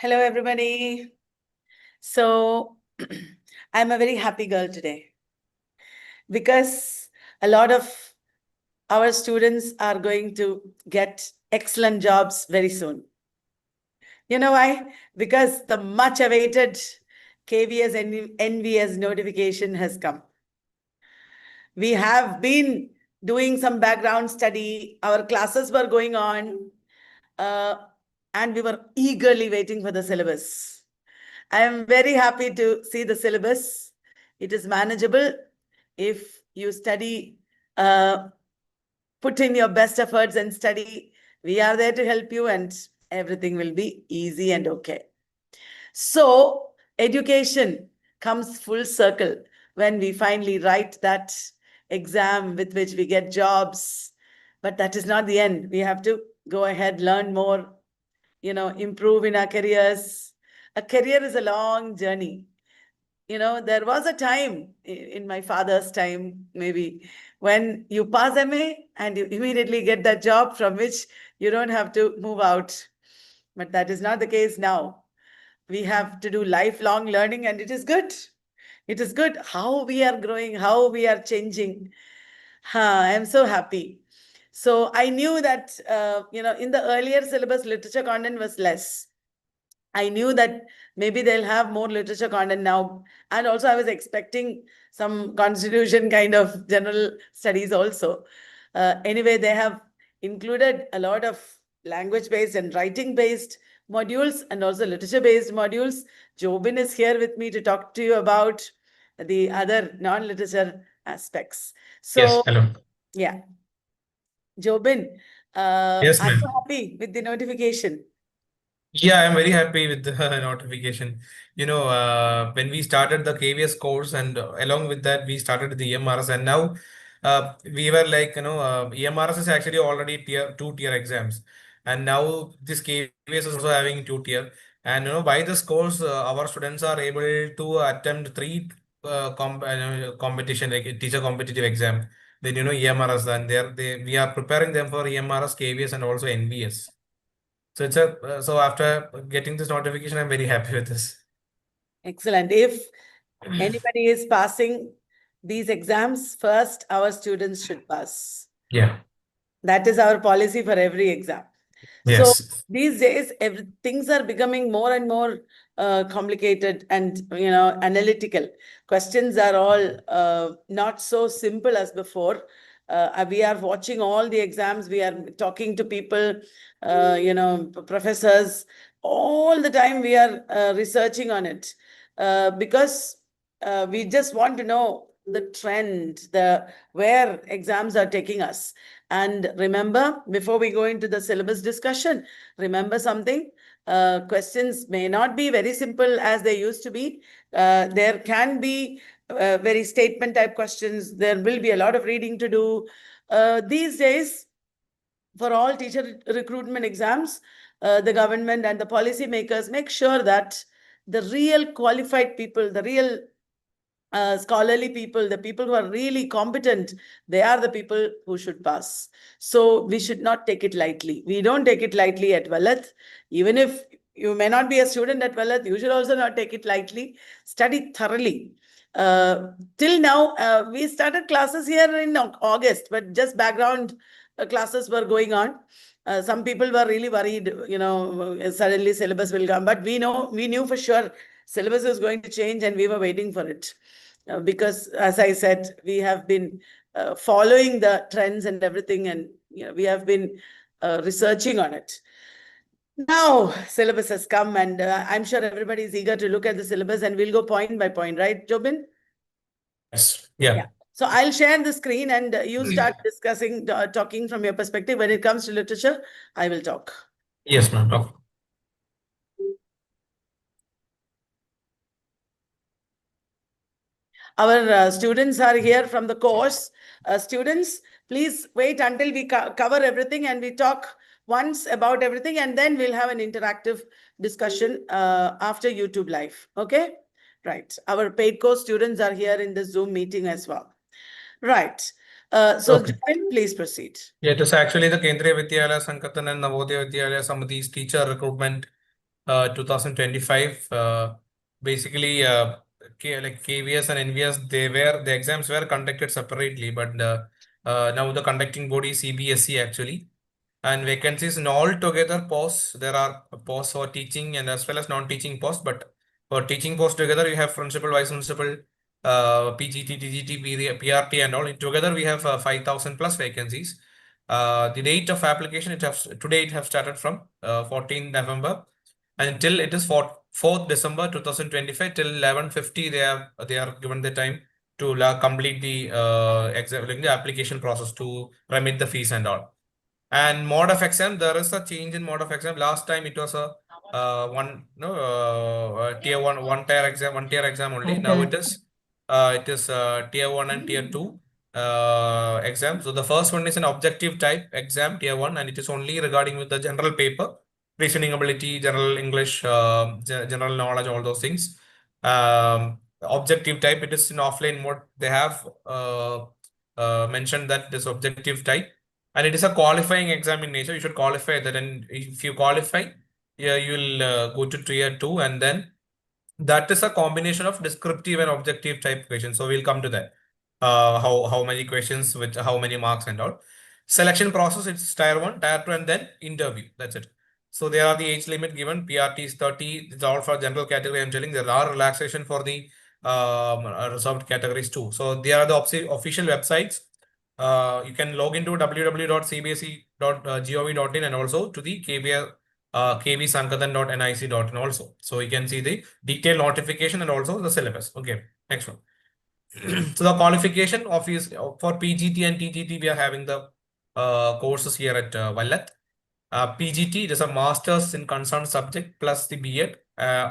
Hello, everybody. So, I'm a very happy girl today because a lot of our students are going to get excellent jobs very soon. You know why? Because the much awaited KVS-NVS notification has come. We have been doing some background study, our classes were going on, and we were eagerly waiting for the syllabus. I am very happy to see the syllabus. It is manageable if you study, put in your best efforts and study. We are there to help you and everything will be easy and okay. So education comes full circle when we finally write that exam with which we get jobs. But that is not the end. We have to go ahead, learn more, improve in our careers. A career is a long journey. There was a time in my father's time, maybe, when you pass MA and you immediately get that job from which you don't have to move out. But that is not the case now. We have to do lifelong learning, and it is good. It is good how we are growing, how we are changing. I am so happy. So I knew that, in the earlier syllabus, literature content was less. I knew that maybe they'll have more literature content now. And also I was expecting some constitution kind of general studies also. Anyway, they have included a lot of language-based and writing-based modules and also literature-based modules. Jobin is here with me to talk to you about the other non-literature aspects. Yes, So, hello. yeah, Jobin, Yes, are you ma'am. happy with the notification? Yeah, I'm very happy with the notification. When we started the KVS course and along with that, we started the EMRS and now we were like, EMRS is actually already two-tier exams. And now this KVS is also having two-tier. And, by this course, our students are able to attempt three competition, like teacher competitive exam. Then, EMRS, and we are preparing them for EMRS, KVS, and also NVS. So so after getting this notification, I'm very happy with this. Excellent. If anybody is passing these exams, first our students should pass. Yeah. That is our policy for every exam. So Yes. these days, things are becoming more and more complicated and analytical. Questions are all not so simple as before. We are watching all the exams. We are talking to people, professors. All the time we are researching on it because we just want to know the trend, the where exams are taking us. And remember, before we go into the syllabus discussion, remember something. Questions may not be very simple as they used to be. There can be very statement type questions. There will be a lot of reading to do. These days, for all teacher recruitment exams, the government and the policy makers make sure that the real qualified people, the real scholarly people, the people who are really competent, they are the people who should pass. So we should not take it lightly. We don't take it lightly at Valath. Even if you may not be a student at Valath, you should also not take it lightly. Study thoroughly. Till now, we started classes here in August, but just background classes were going on. Some people were really worried, suddenly syllabus will come. But we knew for sure syllabus is going to change and we were waiting for it. Because, as I said, we have been following the trends and everything, and we have been researching on it. Now, syllabus has come, and I'm sure everybody is eager to look at the syllabus, and we'll go point by point, right, Jobin? Yes. Yeah. So I'll share the screen, and you start discussing, talking from your perspective. When it comes to literature, I will talk. Yes, ma'am. Our students are here from the course. Students, please wait until we cover everything and we talk once about everything, and then we'll have an interactive discussion after YouTube Live. Okay? Right. Our paid course students are here in the Zoom meeting as well. Right. So, Okay. Joel, please proceed. Yeah, it is actually the Kendriya Vidyalaya, Sangathan and Navodaya Vidyalaya Samati's teacher recruitment 2025. Basically, like KVS and NVS, the exams were conducted separately, but now the conducting body is CBSE actually. And vacancies in all together posts, there are posts for teaching and as well as non-teaching posts. But for teaching posts together, you have principal, vice principal, PGT, TGT, PRT, and all. Together, we have 5,000 plus vacancies. The date of application, today it have started from 14 November until it is 4th December 2025 till 11:50. They are given the time to complete the exam, like the application process to remit the fees and all. And mode of exam, there is a change in mode of exam. Last time it was a tier one tier exam only. Now it is tier 1 and tier 2 exam. So the first one is an objective type exam, tier 1, and it is only regarding with the general paper, reasoning ability, general English, general knowledge, all those things. Objective type, it is in offline mode. They have mentioned that this objective type, and it is a qualifying exam in nature. You should qualify that, and if you qualify, yeah, you will go to tier 2, and then that is a combination of descriptive and objective type questions. So we'll come to that. How many questions with how many marks and all. Selection process, it's tier 1, tier 2, and then interview. That's it. So there are the age limit given. PRT is 30. It's all for general category. I'm telling there are relaxation for the reserved categories too. So there are the official websites. You can log into www.cbse.gov.in and also to the kvsangathan.nic.in also. So you can see the detailed notification and also the syllabus. Okay, next one. So the qualification office for PGT and TGT, we are having the courses here at Vallat. PGT, it is a master's in concerned subject plus the B.Ed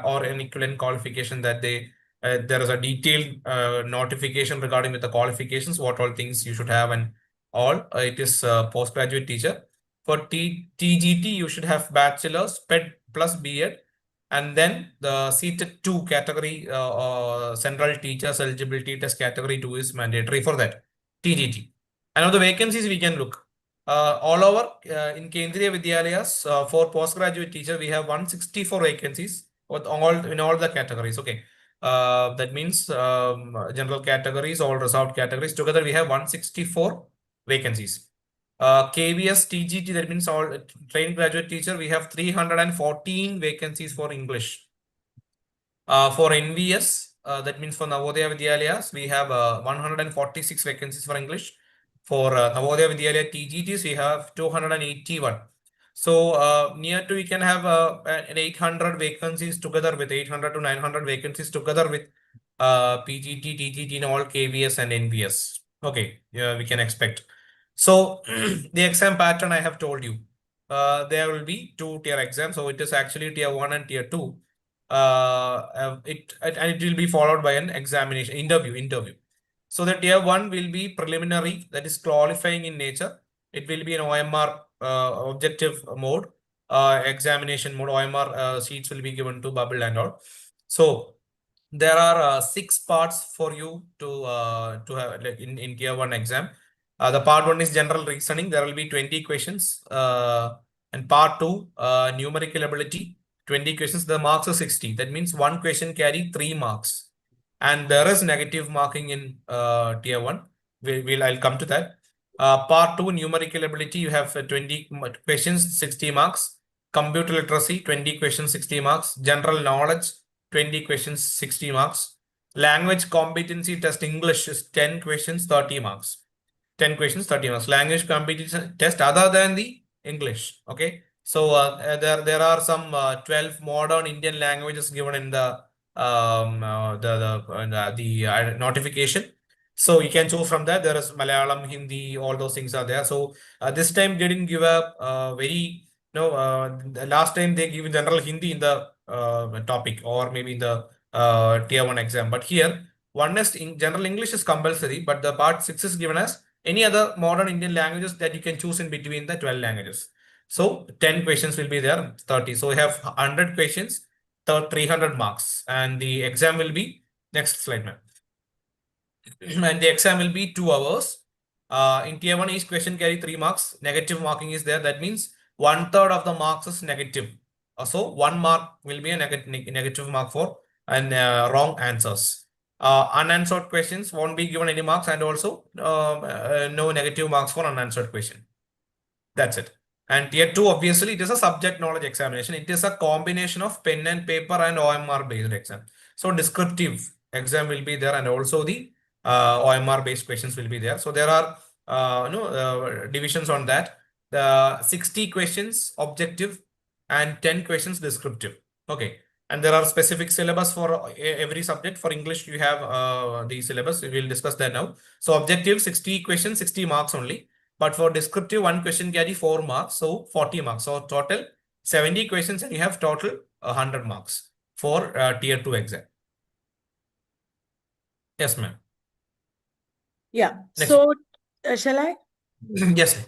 or an equivalent qualification that there is a detailed notification regarding with the qualifications, what all things you should have and all. It is postgraduate teacher. For TGT, you should have bachelor's, PED plus B.Ed, and then the seated 2 category, central teachers eligibility test category 2 is mandatory for that, TGT. And now the vacancies we can look. All over in Kendriya Vidyalayas, for postgraduate teacher, we have 164 vacancies with in all the categories. Okay. That means general categories, all reserved categories. Together, we have 164 vacancies. KVS TGT, that means all trained graduate teacher, we have 314 vacancies for English. For NVS, that means for Navodaya Vidyalayas, we have 146 vacancies for English. For Navodaya Vidyalaya TGTs, we have 281. So near to we can have an 800 vacancies together with 800 to 900 vacancies together with PGT, TGT, and all KVS and NVS. Okay, yeah, we can expect. So the exam pattern I have told you. There will be 2-tier exams. So it is actually tier 1 and tier 2. And it will be followed by an examination interview. So the tier 1 will be preliminary, that is qualifying in nature. It will be an OMR objective mode, examination mode. OMR seats will be given to bubble and all. So there are 6 parts for you to have like in tier 1 exam. The part 1 is general reasoning. There will be 20 questions. And part 2, numerical ability, 20 questions. The marks are 60. That means 1 question carry 3 marks. And there is negative marking in tier 1. I'll come to that. Part 2, numerical ability, you have 20 questions, 60 marks. Computer literacy, 20 questions, 60 marks. General knowledge, 20 questions, 60 marks. Language competency test English is 10 questions, 30 marks. 10 questions, 30 marks. Language competency test other than the English. Okay. So there are some 12 modern Indian languages given in the notification. So you can choose from that. There is Malayalam, Hindi, all those things are there. So this time they didn't give a very, last time they give general Hindi in the topic or maybe in the tier 1 exam. But here, one is in general English is compulsory, but the part 6 is given as any other modern Indian languages that you can choose in between the 12 languages. So 10 questions will be there, 30. So we have 100 questions, 300 marks, and the exam will be, next slide, ma'am. And the exam will be 2 hours. In tier 1, each question carry 3 marks. Negative marking is there. That means 1/3 of the marks is negative. So 1 mark will be a negative mark for wrong answers. Unanswered questions won't be given any marks, and also no negative marks for unanswered question. That's it. And tier 2, obviously, it is a subject knowledge examination. It is a combination of pen and paper and OMR based exam. So descriptive exam will be there, and also the OMR based questions will be there. So there are divisions on that. The 60 questions objective and 10 questions descriptive. Okay. And there are specific syllabus for every subject. For English, you have the syllabus. We will discuss that now. So objective 60 questions, 60 marks only. But for descriptive, one question carry 4 marks, so 40 marks. So total 70 questions, and you have total 100 marks for tier 2 exam. Yes, ma'am. Yeah. Next. So shall I? Yes, ma'am.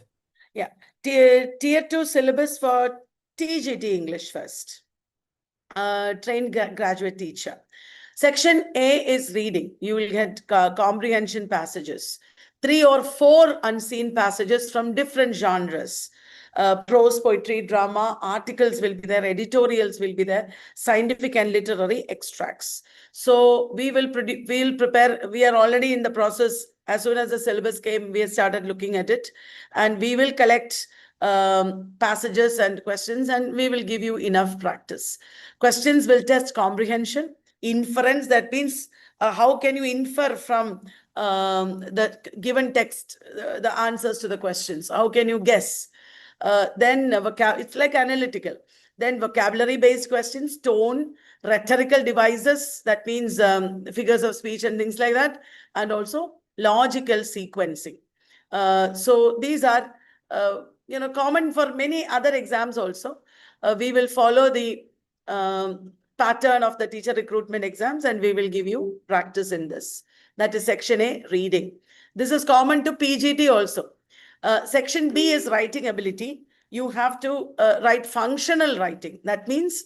Yeah. Tier 2 syllabus for TGT English first. Trained graduate teacher. Section A is reading. You will get comprehension passages. 3 or 4 unseen passages from different genres. Prose, poetry, drama, articles will be there, editorials will be there, scientific and literary extracts. So we will prepare. We are already in the process. As soon as the syllabus came, we started looking at it, and we will collect passages and questions, and we will give you enough practice. Questions will test comprehension, inference. That means how can you infer from the given text the answers to the questions? How can you guess? Then it's like analytical. Then vocabulary based questions, tone, rhetorical devices, that means figures of speech and things like that, and also logical sequencing. So these are common for many other exams also. We will follow the pattern of the teacher recruitment exams, and we will give you practice in this. That is section A, reading. This is common to PGT also. Section B is writing ability. You have to write functional writing. That means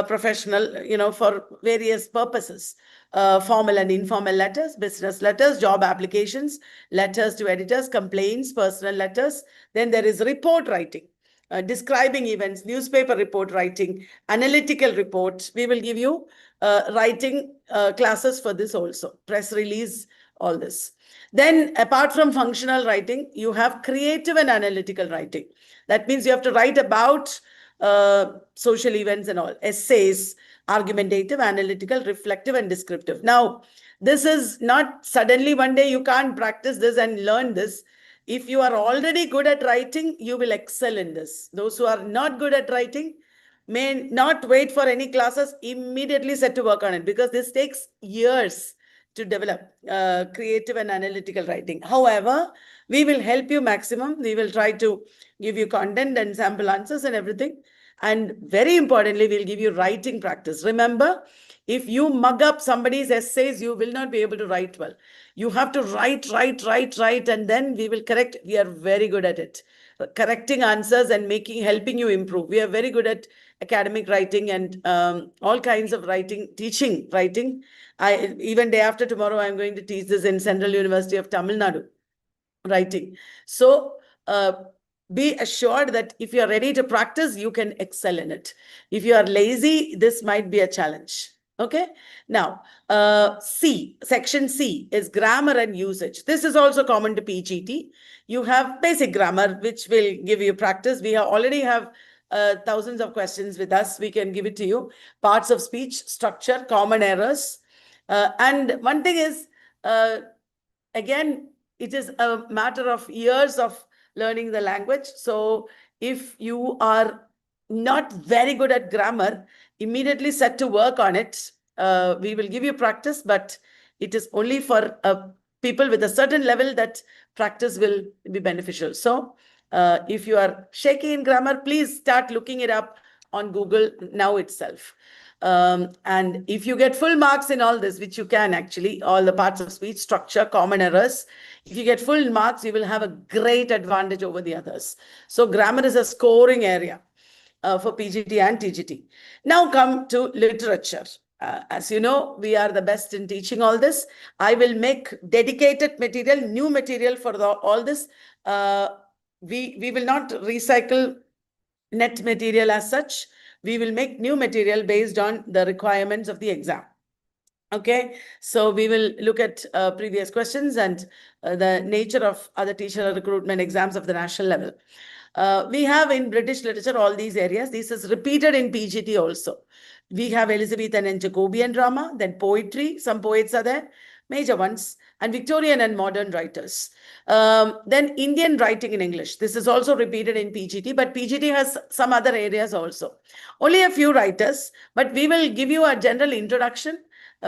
professional, for various purposes. Formal and informal letters, business letters, job applications, letters to editors, complaints, personal letters. Then there is report writing, describing events, newspaper report writing, analytical reports. We will give you writing classes for this also, press release, all this. Then apart from functional writing, you have creative and analytical writing. That means you have to write about social events and all, essays, argumentative, analytical, reflective, and descriptive. Now, this is not suddenly one day. You can't practice this and learn this. If you are already good at writing, you will excel in this. Those who are not good at writing may not wait for any classes, immediately set to work on it, because this takes years to develop creative and analytical writing. However, we will help you maximum. We will try to give you content and sample answers and everything. And very importantly, we'll give you writing practice. Remember, if you mug up somebody's essays, you will not be able to write well. You have to write, and then we will correct. We are very good at it. Correcting answers and helping you improve. We are very good at academic writing and all kinds of writing, teaching writing. Even day after tomorrow, I'm going to teach this in Central University of Tamil Nadu, writing. So be assured that if you are ready to practice, you can excel in it. If you are lazy, this might be a challenge. Okay. Now, section C is grammar and usage. This is also common to PGT. You have basic grammar, which will give you practice. We already have thousands of questions with us. We can give it to you. Parts of speech, structure, common errors. And one thing is, again, it is a matter of years of learning the language. So if you are not very good at grammar, immediately set to work on it. We will give you practice, but it is only for people with a certain level that practice will be beneficial. So if you are shaky in grammar, please start looking it up on Google now itself. And if you get full marks in all this, which you can actually, all the parts of speech, structure, common errors, if you get full marks, you will have a great advantage over the others. So grammar is a scoring area for PGT and TGT. Now come to literature. As you know, we are the best in teaching all this. I will make dedicated material, new material for all this. We will not recycle net material as such. We will make new material based on the requirements of the exam. Okay, so we will look at previous questions and the nature of other teacher recruitment exams of the national level. We have in British literature all these areas. This is repeated in PGT also. We have Elizabethan and Jacobean drama, then poetry, some poets are there, major ones, and Victorian and modern writers. Then Indian writing in English. This is also repeated in PGT, but PGT has some other areas also. Only a few writers, but we will give you a general introduction.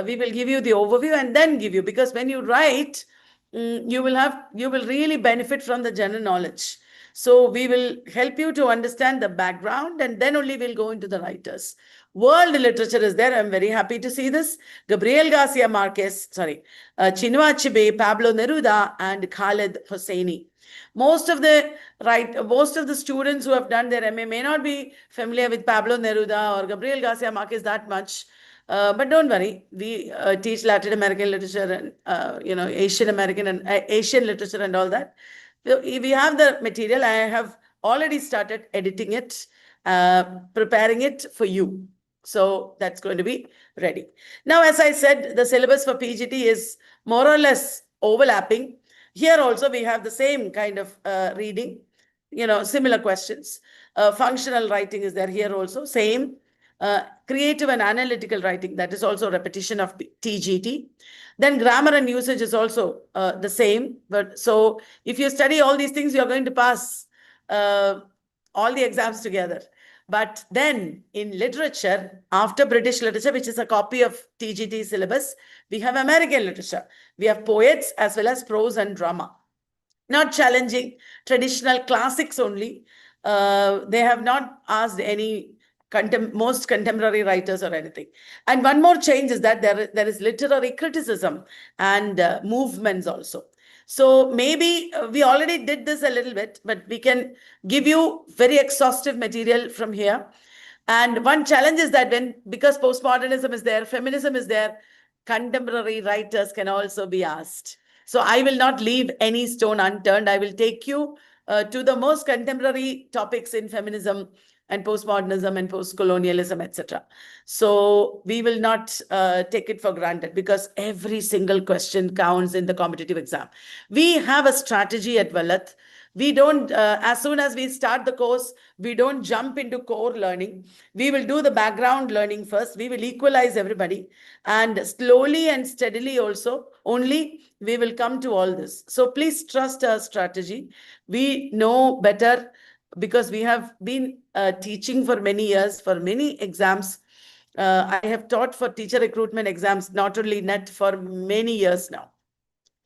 We will give you the overview and then give you, because when you write, you will really benefit from the general knowledge. So we will help you to understand the background and then only we'll go into the writers. World literature is there. I'm very happy to see this. Gabriel Garcia Marquez, Chinua Achebe, Pablo Neruda, and Khaled Hosseini. Most of the students who have done their MA may not be familiar with Pablo Neruda or Gabriel Garcia Marquez that much. But don't worry, we teach Latin American literature and Asian American and Asian literature and all that. We have the material. I have already started editing it, preparing it for you. So that's going to be ready. Now, as I said, the syllabus for PGT is more or less overlapping. Here also we have the same kind of reading, similar questions. Functional writing is there here also, same. Creative and analytical writing, that is also repetition of TGT. Then grammar and usage is also the same. But so if you study all these things, you're going to pass all the exams together. But then in literature, after British literature, which is a copy of TGT syllabus, we have American literature. We have poets as well as prose and drama. Not challenging, traditional classics only. They have not asked any most contemporary writers or anything. And one more change is that there is literary criticism and movements also. So maybe we already did this a little bit, but we can give you very exhaustive material from here. And one challenge is that because postmodernism is there, feminism is there, contemporary writers can also be asked. So I will not leave any stone unturned. I will take you to the most contemporary topics in feminism and postmodernism and post-colonialism, etc. So we will not take it for granted, because every single question counts in the competitive exam. We have a strategy at Vallath. We don't, as soon as we start the course, we don't jump into core learning. We will do the background learning first. We will equalize everybody. And slowly and steadily also, only we will come to all this. So please trust our strategy. We know better, because we have been teaching for many years, for many exams. I have taught for teacher recruitment exams, not only NET, for many years now.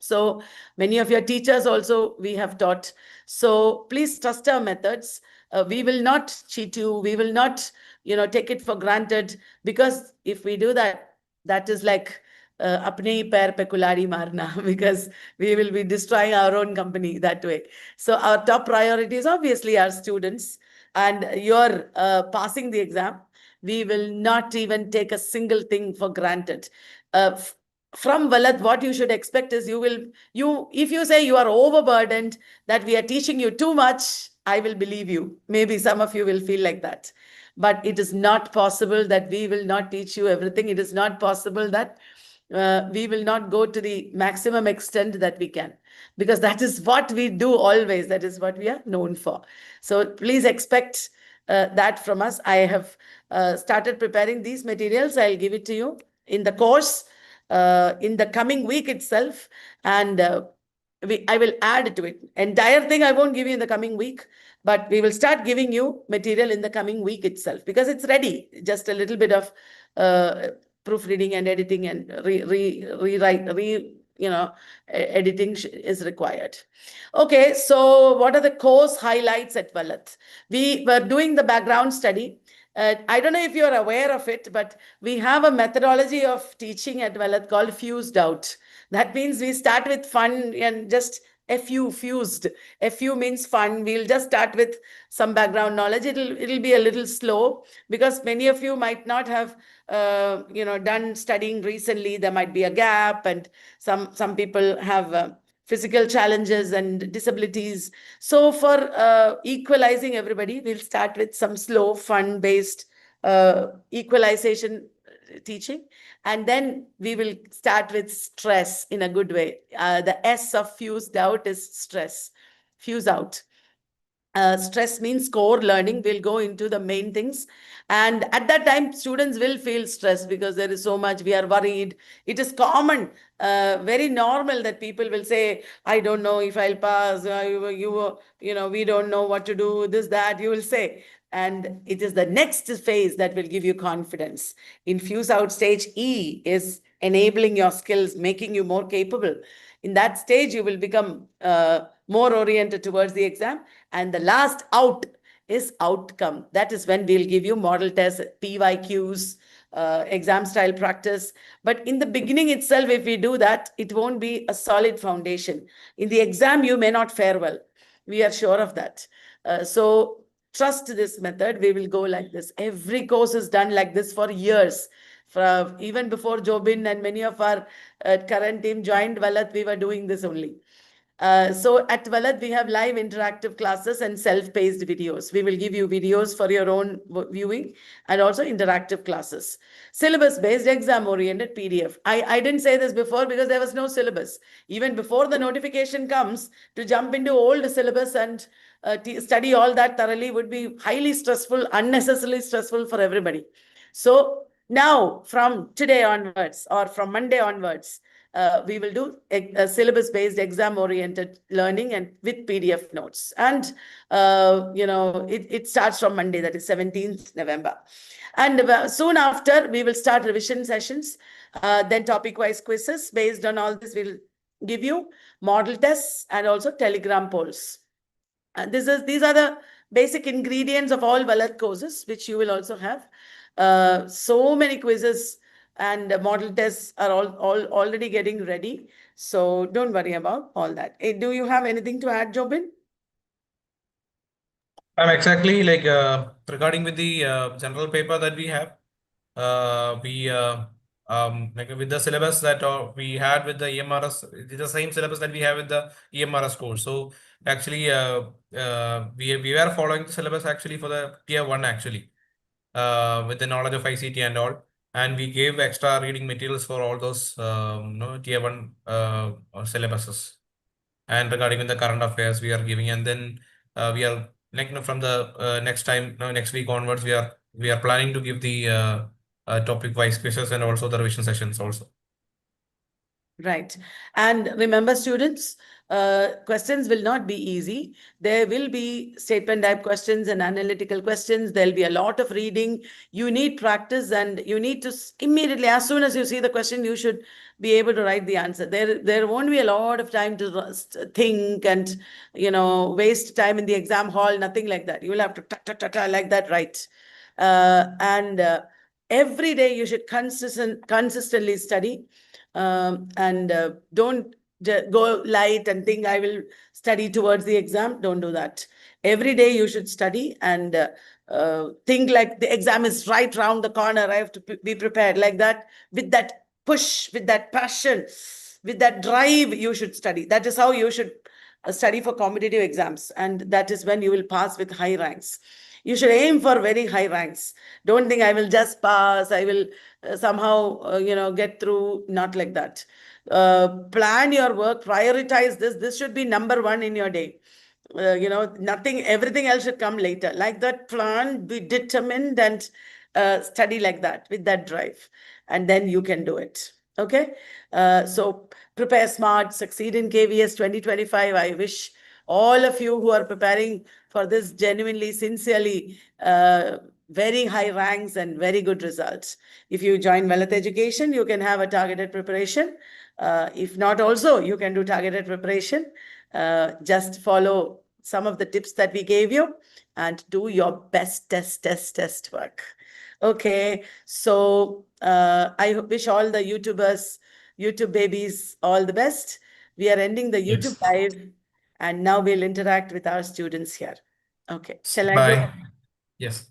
So many of your teachers also we have taught. So please trust our methods. We will not cheat you. We will not, take it for granted, because if we do that, that is like apne hi pair pe kulari marna, because we will be destroying our own company that way. So our top priority is obviously our students, and you're passing the exam. We will not even take a single thing for granted. From Vallath, what you should expect is if you say you are overburdened, that we are teaching you too much, I will believe you. Maybe some of you will feel like that. But it is not possible that we will not teach you everything. It is not possible that we will not go to the maximum extent that we can, because that is what we do always. That is what we are known for. So please expect that from us. I have started preparing these materials. I'll give it to you in the course in the coming week itself, and I will add to it. Entire thing I won't give you in the coming week, but we will start giving you material in the coming week itself, because it's ready. Just a little bit of proofreading and editing and editing is required. Okay, so what are the course highlights at Vallath? We were doing the background study. I don't know if you're aware of it, but we have a methodology of teaching at Vallath called fused out. That means we start with fun and just fused. FU means fun. We'll just start with some background knowledge. It'll be a little slow, because many of you might not have done studying recently. There might be a gap, and some people have physical challenges and disabilities. So for equalizing everybody, we'll start with some slow, fun-based equalization teaching. And then we will start with stress in a good way. The S of fused out is stress. Fuse out. Stress means core learning. We'll go into the main things. And at that time, students will feel stressed because there is so much, we are worried. It is common, very normal that people will say, I don't know if I'll pass, we don't know what to do, this, that, you will say. And it is the next phase that will give you confidence. Infuse out stage E is enabling your skills, making you more capable. In that stage, you will become more oriented towards the exam. And the last out is outcome. That is when we'll give you model tests, PYQs, exam style practice. But in the beginning itself, if we do that, it won't be a solid foundation. In the exam, you may not fare well. We are sure of that. So trust this method. We will go like this. Every course is done like this for years. Even before Jobin and many of our current team joined Valat, we were doing this only. So at Valat, we have live interactive classes and self-paced videos. We will give you videos for your own viewing and also interactive classes. Syllabus-based, exam-oriented PDF. I didn't say this before because there was no syllabus. Even before the notification comes, to jump into old syllabus and study all that thoroughly would be highly stressful, unnecessarily stressful for everybody. So now, from today onwards or from Monday onwards, we will do a syllabus-based, exam-oriented learning and with PDF notes. And, it starts from Monday, that is 17th November. And soon after, we will start revision sessions, then topic-wise quizzes. Based on all this, we'll give you model tests and also Telegram polls. And these are the basic ingredients of all Valat courses, which you will also have. So many quizzes and model tests are all already getting ready. So don't worry about all that. Do you have anything to add, Jobin? Exactly like regarding with the general paper that we have, we like with the syllabus that we had with the EMRS, it is the same syllabus that we have with the EMRS course. So actually, we were following the syllabus actually for the tier 1 actually, with the knowledge of ICT and all. And we gave extra reading materials for all those tier 1 syllabuses. And regarding with the current affairs, we are giving, and then we are like from the next time, next week onwards, we are planning to give the topic wise quizzes and also the revision sessions also. Right. And remember, students, questions will not be easy. There will be statement type questions and analytical questions. There'll be a lot of reading. You need practice, and you need to immediately, as soon as you see the question, you should be able to write the answer. There won't be a lot of time to think and, waste time in the exam hall, nothing like that. You will have to like that, write. And every day you should consistently study. And don't go light and think I will study towards the exam. Don't do that. Every day you should study and think like the exam is right round the corner. I have to be prepared like that, with that push, with that passion, with that drive. You should study. That is how you should study for competitive exams, and that is when you will pass with high ranks. You should aim for very high ranks. Don't think I will just pass, I will somehow get through. Not like that. Plan your work, prioritize this. This should be number one in your day. Nothing, everything else should come later. Like that, plan, be determined, and study like that with that drive, and then you can do it. Okay. So prepare smart, succeed in KVS 2025. I wish all of you who are preparing for this genuinely, sincerely, very high ranks and very good results. If you join Valat Education, you can have a targeted preparation. If not, also, you can do targeted preparation. Just follow some of the tips that we gave you and do your best test work. Okay, so I wish all the YouTubers, YouTube babies, all the best. We are ending the YouTube Yes. live, and now we'll interact with our students here. Okay, shall I go? Bye. Yes.